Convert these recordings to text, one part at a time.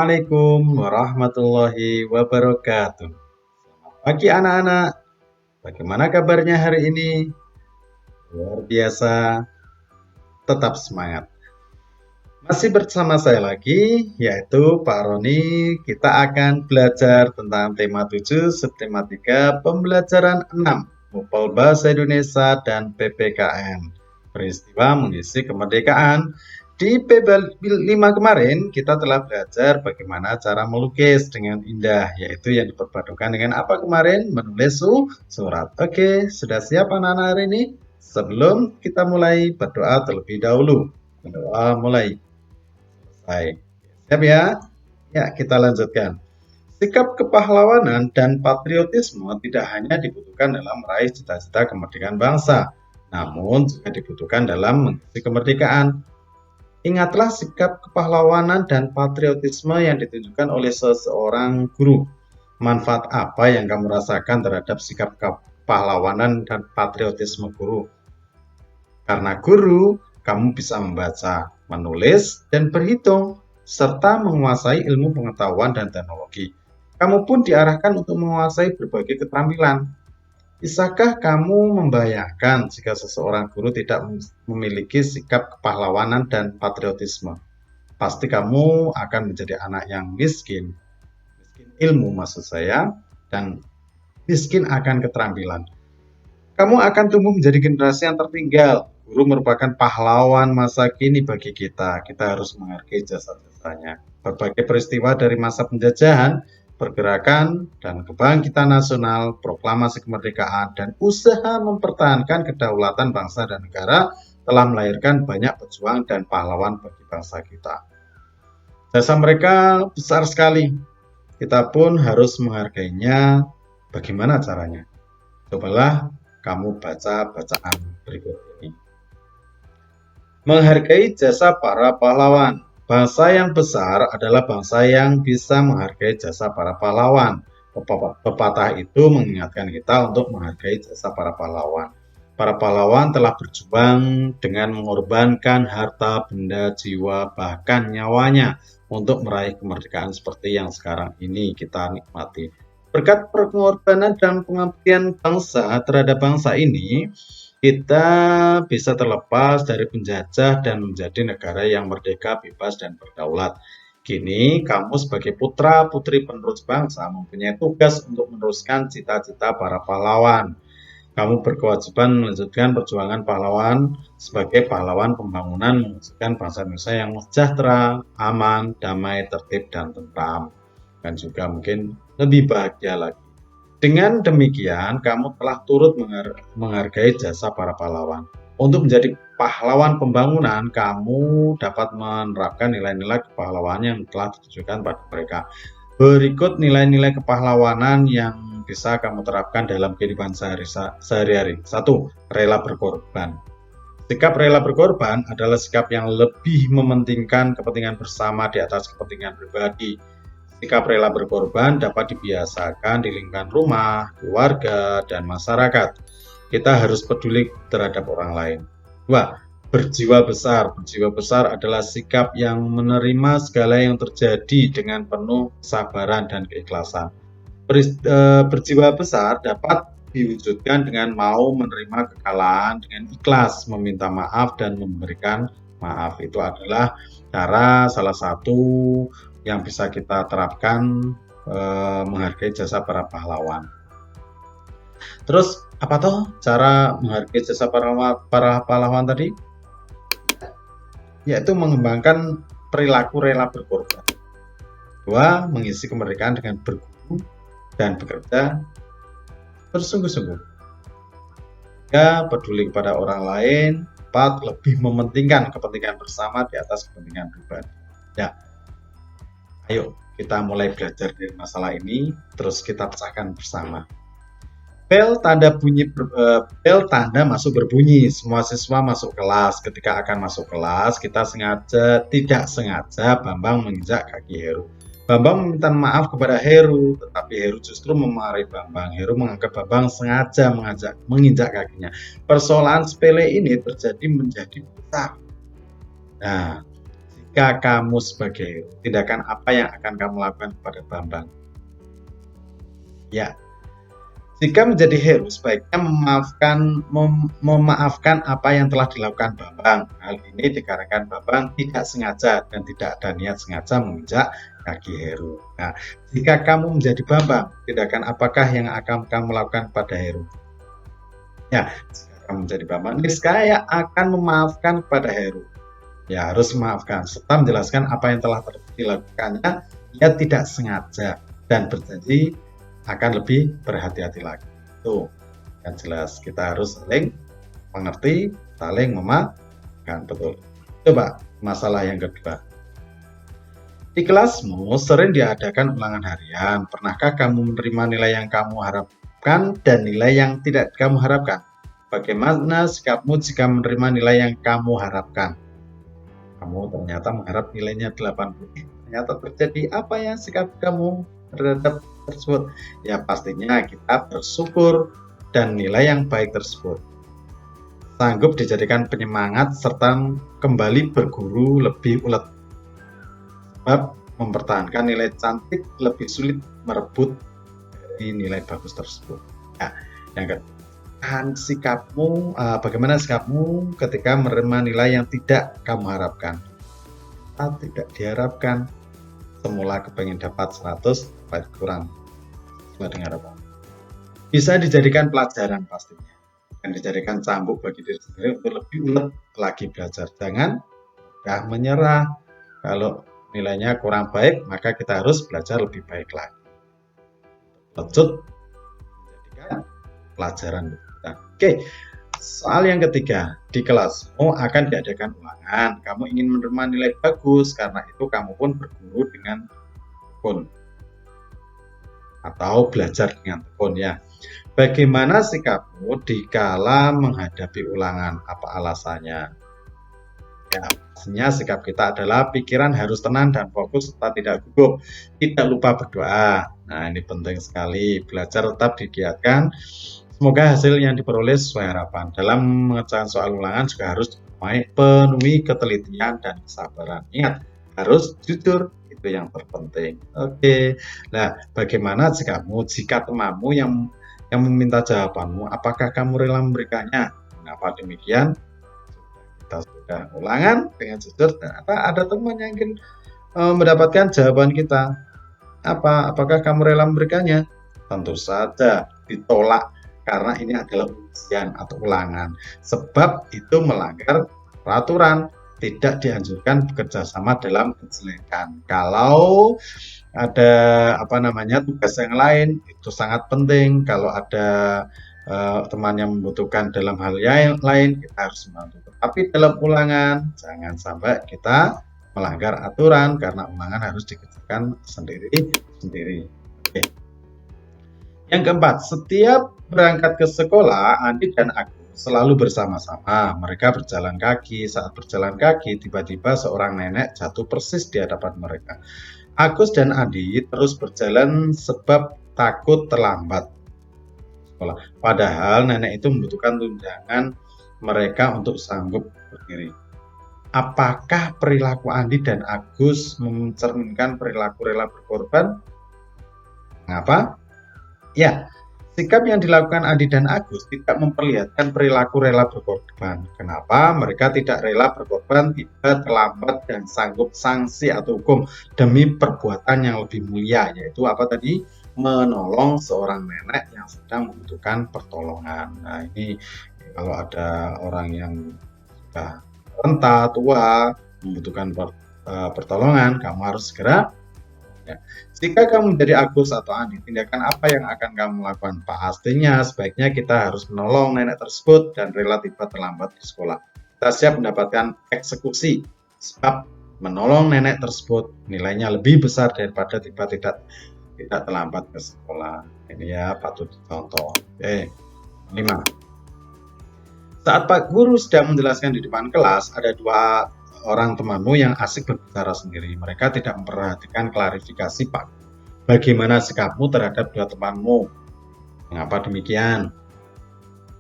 Assalamualaikum warahmatullahi wabarakatuh. Selamat pagi anak-anak. Bagaimana kabarnya hari ini? Luar biasa, tetap semangat. Masih bersama saya lagi, yaitu Pak Roni. Kita akan belajar tentang tema 7, subtematika pembelajaran 6, Mupel Bahasa Indonesia dan PPKN. Peristiwa mengisi kemerdekaan. Di PB5 kemarin, kita telah belajar bagaimana cara melukis dengan indah, yaitu yang diperpadukan dengan apa kemarin? Menulis surat. Oke, sudah siap anak-anak hari ini? Sebelum kita mulai, berdoa terlebih dahulu. Berdoa mulai. Baik, siap ya? Ya, kita lanjutkan. Sikap kepahlawanan dan patriotisme tidak hanya dibutuhkan dalam meraih cita-cita kemerdekaan bangsa, namun juga dibutuhkan dalam mengisi kemerdekaan. Ingatlah sikap kepahlawanan dan patriotisme yang ditunjukkan oleh seseorang guru. Manfaat apa yang kamu rasakan terhadap sikap kepahlawanan dan patriotisme guru? Karena guru, kamu bisa membaca, menulis, dan berhitung, serta menguasai ilmu pengetahuan dan teknologi. Kamu pun diarahkan untuk menguasai berbagai keterampilan. Bisakah kamu membayangkan jika seseorang guru tidak memiliki sikap kepahlawanan dan patriotisme? Pasti kamu akan menjadi anak yang miskin ilmu maksud saya, dan miskin akan keterampilan. Kamu akan tumbuh menjadi generasi yang tertinggal. Guru merupakan pahlawan masa kini bagi kita. Kita harus menghargai jasa-jasanya. Berbagai peristiwa dari masa penjajahan, pergerakan dan kebangkitan nasional, proklamasi kemerdekaan, dan usaha mempertahankan kedaulatan bangsa dan negara telah melahirkan banyak pejuang dan pahlawan bagi bangsa kita. Jasa mereka besar sekali. Kita pun harus menghargainya. Bagaimana caranya? Cobalah kamu baca bacaan berikut ini. Menghargai jasa para pahlawan. Bangsa yang besar adalah bangsa yang bisa menghargai jasa para pahlawan. Pepatah itu mengingatkan kita untuk menghargai jasa para pahlawan. Para pahlawan telah berjuang dengan mengorbankan harta, benda, jiwa, bahkan nyawanya untuk meraih kemerdekaan seperti yang sekarang ini kita nikmati. Berkat pengorbanan dan pengabdian bangsa terhadap bangsa ini, kita bisa terlepas dari penjajah dan menjadi negara yang merdeka, bebas, dan berdaulat. Kini, kamu sebagai putra-putri penerus bangsa mempunyai tugas untuk meneruskan cita-cita para pahlawan. Kamu berkewajiban melanjutkan perjuangan pahlawan sebagai pahlawan pembangunan mewujudkan bangsa Indonesia yang sejahtera, aman, damai, tertib, dan tentram. Dan juga mungkin lebih bahagia lagi. Dengan demikian, kamu telah turut menghargai jasa para pahlawan. Untuk menjadi pahlawan pembangunan, kamu dapat menerapkan nilai-nilai kepahlawanan yang telah ditujukan pada mereka. Berikut nilai-nilai kepahlawanan yang bisa kamu terapkan dalam kehidupan sehari-hari. 1. Rela berkorban. Sikap rela berkorban adalah sikap yang lebih mementingkan kepentingan bersama di atas kepentingan pribadi. Sikap rela berkorban dapat dibiasakan di lingkungan rumah, keluarga, dan masyarakat. Kita harus peduli terhadap orang lain. 2. Berjiwa besar. Berjiwa besar adalah sikap yang menerima segala yang terjadi dengan penuh kesabaran dan keikhlasan. Berjiwa besar dapat diwujudkan dengan mau menerima kekalahan dengan ikhlas, meminta maaf, dan memberikan maaf. Itu adalah cara salah satu yang bisa kita terapkan menghargai jasa para pahlawan. Terus apa toh cara menghargai jasa para pahlawan tadi? Yaitu mengembangkan perilaku rela berkorban. 2. Mengisi kemerdekaan dengan berguru dan bekerja bersungguh-sungguh. 3. Peduli kepada orang lain. 4. Lebih mementingkan kepentingan bersama di atas kepentingan pribadi. Ya. Ayo kita mulai belajar dari masalah ini, terus kita pecahkan bersama. Bel tanda masuk berbunyi. Semua siswa masuk kelas. Ketika akan masuk kelas, kita tidak sengaja Bambang menginjak kaki Heru. Bambang meminta maaf kepada Heru, tetapi Heru justru memarahi Bambang. Heru menganggap Bambang sengaja menginjak kakinya. Persoalan sepele ini terjadi menjadi besar. Nah, jika kamu sebagai Heru, tindakan apa yang akan kamu lakukan kepada Bambang? Ya, jika menjadi Heru, sebaiknya memaafkan apa yang telah dilakukan Bambang. Hal ini dikarenakan Bambang tidak sengaja dan tidak ada niat sengaja menginjak kaki Heru. Nah, jika kamu menjadi Bambang, tindakan apakah yang akan kamu lakukan pada Heru? Ya, jika kamu menjadi Bambang, niscaya akan memaafkan kepada Heru. Ya, harus memaafkan serta menjelaskan apa yang telah dilakukannya. Ia tidak sengaja dan berjanji akan lebih berhati-hati lagi. Tuh, kan jelas kita harus saling mengerti, saling memaafkan. Betul. Coba masalah yang kedua. Di kelasmu sering diadakan ulangan harian. Pernahkah kamu menerima nilai yang kamu harapkan dan nilai yang tidak kamu harapkan? Bagaimana sikapmu jika menerima nilai yang kamu harapkan? Kamu ternyata mengharap nilainya 80. Ternyata terjadi apa ya sikap kamu terhadap tersebut? Ya pastinya kita bersyukur dan nilai yang baik tersebut sanggup dijadikan penyemangat serta kembali berguru lebih ulet. Sebab mempertahankan nilai cantik lebih sulit merebut dari nilai bagus tersebut. Ya, yang kedua, bagaimana sikapmu ketika menerima nilai yang tidak kamu harapkan? Tidak diharapkan, semula kepengen dapat 100, dapat kurang sesuai dengan harapan. Bisa dijadikan pelajaran pastinya, dan dijadikan cambuk bagi diri sendiri untuk lebih ulet lagi belajar. Jangan mudah menyerah. Kalau nilainya kurang baik, maka kita harus belajar lebih baik lagi. Lanjut, menjadikan pelajaran. Oke, soal yang ketiga, di kelasmu akan diadakan ulangan. Kamu ingin menerima nilai bagus, karena itu kamu pun berguru dengan tekun atau belajar dengan tekun ya. Bagaimana sikapmu dikala menghadapi ulangan? Apa alasannya? Ya, pastinya sikap kita adalah pikiran harus tenang dan fokus serta tidak gugup. Tidak lupa berdoa. Nah, ini penting sekali. Belajar tetap digiatkan. Semoga hasil yang diperoleh sesuai harapan. Dalam mengerjakan soal ulangan juga harus penuhi ketelitian dan kesabaran. Ingat, harus jujur, itu yang terpenting. Oke. Nah, bagaimana jika temanmu yang meminta jawabanmu, apakah kamu rela memberikannya? Mengapa demikian? Kita sudah ulangan dengan jujur, ternyata ada teman yang ingin mendapatkan jawaban kita. Apakah kamu rela memberikannya? Tentu saja ditolak, karena ini adalah ujian atau ulangan. Sebab itu melanggar peraturan, tidak dianjurkan bekerja sama dalam kejelekan. Kalau ada tugas yang lain, itu sangat penting. Kalau ada teman yang membutuhkan dalam hal yang lain, kita harus membantu. Tapi dalam ulangan, jangan sampai kita melanggar aturan, karena ulangan harus dikerjakan sendiri-sendiri. Oke. Yang keempat, setiap berangkat ke sekolah, Andi dan Agus selalu bersama-sama. Mereka berjalan kaki. Saat berjalan kaki, tiba-tiba seorang nenek jatuh persis di hadapan mereka. Agus dan Andi terus berjalan sebab takut terlambat sekolah. Padahal nenek itu membutuhkan tunjangan mereka untuk sanggup berdiri. Apakah perilaku Andi dan Agus mencerminkan perilaku rela berkorban? Mengapa? Ya, sikap yang dilakukan Andi dan Agus tidak memperlihatkan perilaku rela berkorban. Kenapa? Mereka tidak rela berkorban jika terlambat dan sanggup sanksi atau hukum demi perbuatan yang lebih mulia, yaitu apa tadi? Menolong seorang nenek yang sedang membutuhkan pertolongan. Nah, ini kalau ada orang yang sudah renta, tua, membutuhkan pertolongan, kamu harus segera. Ya. Jika kamu menjadi Agus atau Andi, tindakan apa yang akan kamu lakukan? Pastinya sebaiknya kita harus menolong nenek tersebut dan rela tiba terlambat di sekolah. Kita siap mendapatkan eksekusi, sebab menolong nenek tersebut nilainya lebih besar daripada tiba tidak terlambat ke sekolah. Ini ya patut dicontoh. Oke. 5. Saat Pak Guru sedang menjelaskan di depan kelas, ada dua orang temanmu yang asik berbicara sendiri. Mereka tidak memperhatikan klarifikasi Pak. Bagaimana sikapmu terhadap dua temanmu? Mengapa demikian?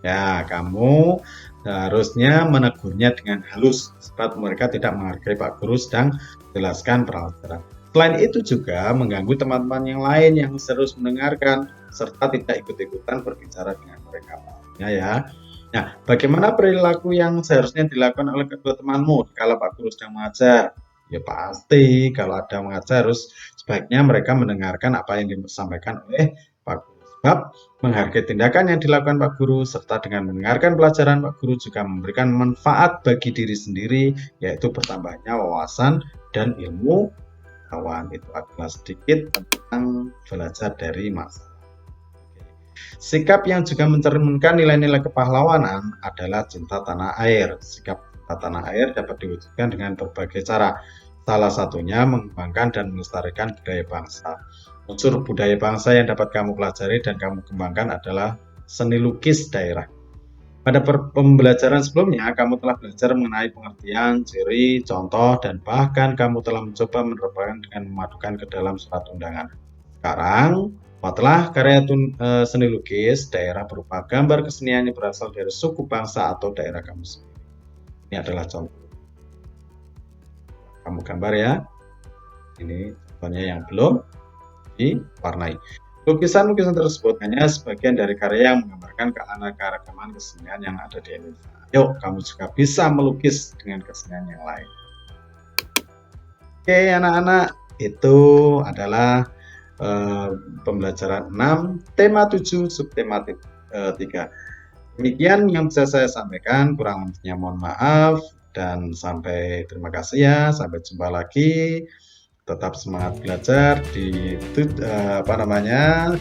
Ya, kamu seharusnya menegurnya dengan halus sebab mereka tidak menghargai Pak Guru sedang menjelaskan pelajaran. Selain itu juga mengganggu teman-teman yang lain yang terus mendengarkan serta tidak ikut-ikutan berbicara dengan mereka. Ya. Nah, bagaimana perilaku yang seharusnya dilakukan oleh kedua temanmu kalau Pak Guru sedang mengajar? Ya pasti kalau ada mengajar harus sebaiknya mereka mendengarkan apa yang disampaikan oleh Pak Guru. Sebab menghargai tindakan yang dilakukan Pak Guru serta dengan mendengarkan pelajaran Pak Guru juga memberikan manfaat bagi diri sendiri, yaitu bertambahnya wawasan dan ilmu pengetahuan. Itu adalah sedikit tentang belajar dari masalah. Sikap yang juga mencerminkan nilai-nilai kepahlawanan adalah cinta tanah air. Sikap cinta tanah air dapat diwujudkan dengan berbagai cara. Salah satunya mengembangkan dan melestarikan budaya bangsa. Unsur budaya bangsa yang dapat kamu pelajari dan kamu kembangkan adalah seni lukis daerah. Pada pembelajaran sebelumnya, kamu telah belajar mengenai pengertian, ciri, contoh, dan bahkan kamu telah mencoba menerapkan dengan memadukan ke dalam surat undangan. Sekarang, buatlah karya seni lukis daerah berupa gambar kesenian yang berasal dari suku bangsa atau daerah kamu sendiri. Ini adalah contoh. Kamu gambar ya. Ini contohnya yang belum diwarnai. Lukisan-lukisan tersebut hanya sebagian dari karya yang menggambarkan keanekaragaman kesenian yang ada di Indonesia. Yuk, kamu juga bisa melukis dengan kesenian yang lain. Oke, anak-anak, itu adalah pembelajaran 6, tema 7, subtema 3. Demikian yang bisa saya sampaikan, kurang lebihnya mohon maaf, dan sampai terima kasih ya, sampai jumpa lagi. Tetap semangat belajar di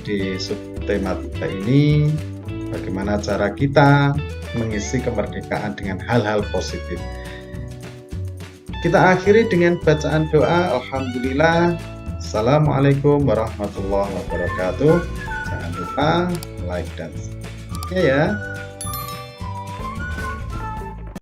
di subtema 3 ini, bagaimana cara kita mengisi kemerdekaan dengan hal-hal positif. Kita akhiri dengan bacaan doa. Alhamdulillah. Assalamualaikum warahmatullahi wabarakatuh. Jangan lupa like dan subscribe ya.